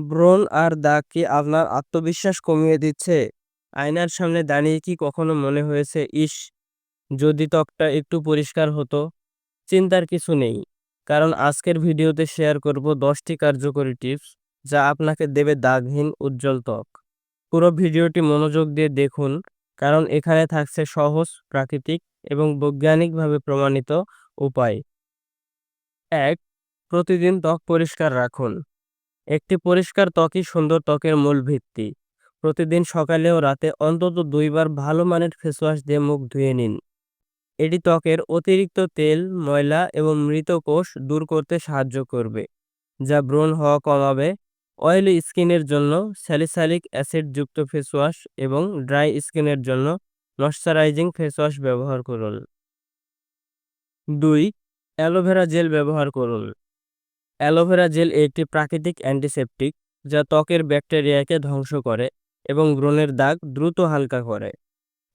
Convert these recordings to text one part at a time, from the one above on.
ব্রণ আর দাগ কি আপনার আত্মবিশ্বাস কমিয়ে দিচ্ছে? আয়নার সামনে দাঁড়িয়ে কি কখনো মনে হয়েছে, ইস, যদি ত্বকটা একটু পরিষ্কার হতো? চিন্তার কিছু নেই, কারণ আজকের ভিডিওতে শেয়ার করব 10টি কার্যকরী টিপস যা আপনাকে দেবে দাগহীন উজ্জ্বল ত্বক। পুরো ভিডিওটি মনোযোগ দিয়ে দেখুন, কারণ এখানে থাকছে সহজ, প্রাকৃতিক এবং বৈজ্ঞানিকভাবে প্রমাণিত উপায়। ১. প্রতিদিন ত্বক পরিষ্কার রাখুন। একটি পরিষ্কার ত্বকই সুন্দর ত্বকের মূল ভিত্তি। প্রতিদিন সকালে ও রাতে অন্তত 2 বার ভালো মানের ফেসওয়াশ দিয়ে মুখ ধুয়ে নিন। এটি ত্বকের অতিরিক্ত তেল, ময়লা এবং মৃত কোষ দূর করতে সাহায্য করবে, যা ব্রণ হওয়া কমাবে। অয়েলি স্কিনের জন্য স্যালিসাইলিক অ্যাসিড যুক্ত ফেসওয়াশ এবং ড্রাই স্কিনের জন্য ময়শ্চারাইজিং ফেসওয়াশ ব্যবহার করুন। ২. অ্যালোভেরা জেল ব্যবহার করুন। অ্যালোভেরা জেল একটি প্রাকৃতিক অ্যান্টিসেপটিক যা ত্বকের ব্যাকটেরিয়াকে ধ্বংস করে এবং ব্রণের দাগ দ্রুত হালকা করে।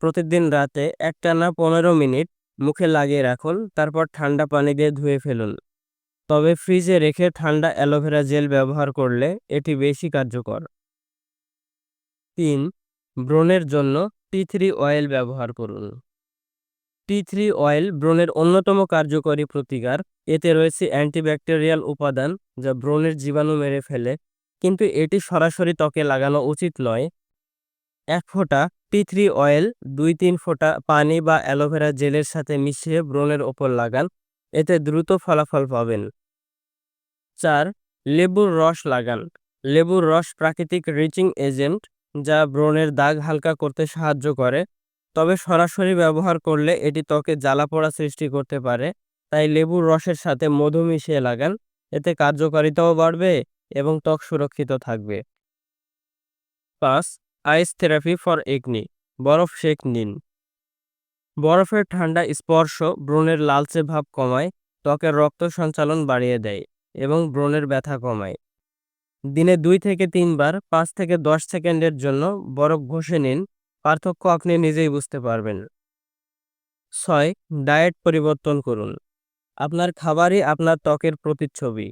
প্রতিদিন রাতে একটানা 15 মিনিট মুখে লাগিয়ে রাখুন, তারপর ঠান্ডা পানি দিয়ে ধুয়ে ফেলুন। তবে ফ্রিজে রেখে ঠান্ডা অ্যালোভেরা জেল ব্যবহার করলে এটি বেশি কার্যকর। ৩. ব্রণের জন্য টি3 অয়েল ব্যবহার করুন। টি3 অয়েল ব্রণের অন্যতম কার্যকরী প্রতিকার। এতে রয়েছে অ্যান্টিব্যাকটেরিয়াল উপাদান যা ব্রণের জীবাণু মেরে ফেলে, কিন্তু এটি সরাসরি ত্বকে লাগানো উচিত নয়। 1 ফোঁটা টি3 অয়েল 2-3 ফোঁটা পানি বা অ্যালোভেরা জেলের সাথে মিশিয়ে ব্রণের ওপর লাগান, এতে দ্রুত ফলাফল পাবেন। ৪. লেবুর রস লাগান। লেবুর রস প্রাকৃতিক রিচিং এজেন্ট যা ব্রণের দাগ হালকা করতে সাহায্য করে, তবে সরাসরি ব্যবহার করলে এটি ত্বকে জ্বালাপোড়া সৃষ্টি করতে পারে। তাই লেবুর রসের সাথে মধু মিশিয়ে লাগান, এতে কার্যকারিতাও বাড়বে এবং ত্বক সুরক্ষিত থাকবে। ৫. আইস থেরাপি ফর একনি। বরফ সেক নিন। বরফের ঠান্ডা স্পর্শ ব্রণের লালচে ভাব কমায়, ত্বকের রক্ত সঞ্চালন বাড়িয়ে দেয় এবং ব্রণের ব্যথা কমায়। দিনে 2 থেকে 3 বার 5 থেকে 10 সেকেন্ডের জন্য বরফ ঘষে নিন, পার্থক্য আপনি নিজেই বুঝতে পারবেন। ৬. ডায়েট পরিবর্তন করুন। আপনার খাবারই আপনার ত্বকের প্রতিচ্ছবি।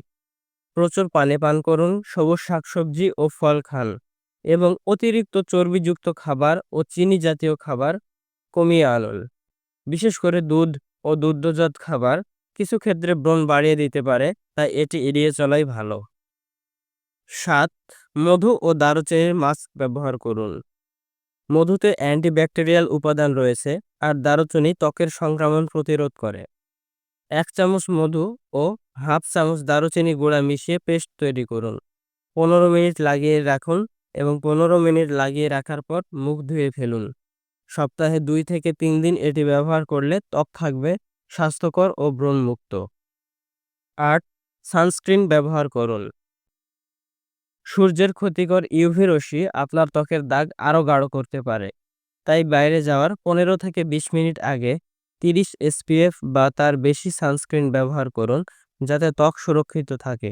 প্রচুর পানি পান করুন, সবুজ শাকসবজি ও ফল খান এবং অতিরিক্ত চর্বিযুক্ত খাবার ও চিনি জাতীয় খাবার কমিয়ে আনুন। বিশেষ করে দুধ ও দুগ্ধজাত খাবার কিছু ক্ষেত্রে ব্রণ বাড়িয়ে দিতে পারে, তাই এটি এড়িয়ে চলাই ভালো। ৭. মধু ও দারুচিনির মাস্ক ব্যবহার করুন। মধুতে অ্যান্টিব্যাকটেরিয়াল উপাদান রয়েছে আর দারুচিনি ত্বকের সংক্রমণ প্রতিরোধ করে। 1 চামচ মধু ও হাফ চামচ দারুচিনি গুঁড়া মিশিয়ে পেস্ট তৈরি করুন। 15 মিনিট লাগিয়ে রাখুন এবং 15 মিনিট লাগিয়ে রাখার পর মুখ ধুয়ে ফেলুন। সপ্তাহে 2 থেকে 3 দিন এটি ব্যবহার করলে ত্বক থাকবে স্বাস্থ্যকর ও ব্রণমুক্ত। ৮. সানস্ক্রিন ব্যবহার করুন। সূর্যের ক্ষতিকর ইউভি রশ্মি আপনার ত্বকের দাগ আরও গাঢ় করতে পারে, তাই বাইরে যাওয়ার 15 থেকে 20 মিনিট আগে 30 SPF বা তার বেশি সানস্ক্রিন ব্যবহার করুন, যাতে ত্বক সুরক্ষিত থাকে।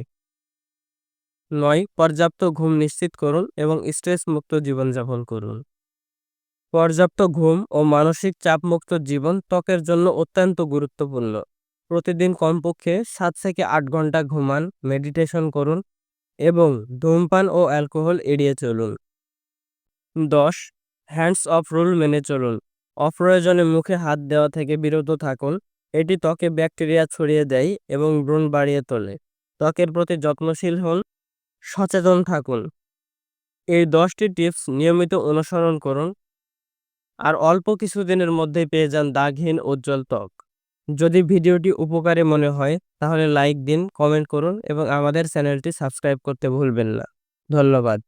৯. পর্যাপ্ত ঘুম নিশ্চিত করুন এবং স্ট্রেস মুক্ত জীবনযাপন করুন। পর্যাপ্ত ঘুম ও মানসিক চাপমুক্ত জীবন ত্বকের জন্য অত্যন্ত গুরুত্বপূর্ণ। প্রতিদিন কমপক্ষে 7 থেকে 8 ঘন্টা ঘুমান, মেডিটেশন করুন এবং ধূমপান ও অ্যালকোহল এড়িয়ে চলুন। ১০. হ্যান্ডস অফ রুল মেনে চলুন। অপ্রয়োজনে মুখে হাত দেওয়া থেকে বিরত থাকুন, এটি ত্বকে ব্যাকটেরিয়া ছড়িয়ে দেয় এবং ব্রণ বাড়িয়ে তোলে। ত্বকের প্রতি যত্নশীল হন, সচেতন থাকুন। এই 10টি টিপস নিয়মিত অনুসরণ করুন আর অল্প কিছুদিনের মধ্যেই পেয়ে যান দাগহীন উজ্জ্বল ত্বক। যদি ভিডিওটি উপকারী মনে হয় তাহলে লাইক দিন, কমেন্ট করুন এবং আমাদের চ্যানেলটি সাবস্ক্রাইব করতে ভুলবেন না। ধন্যবাদ।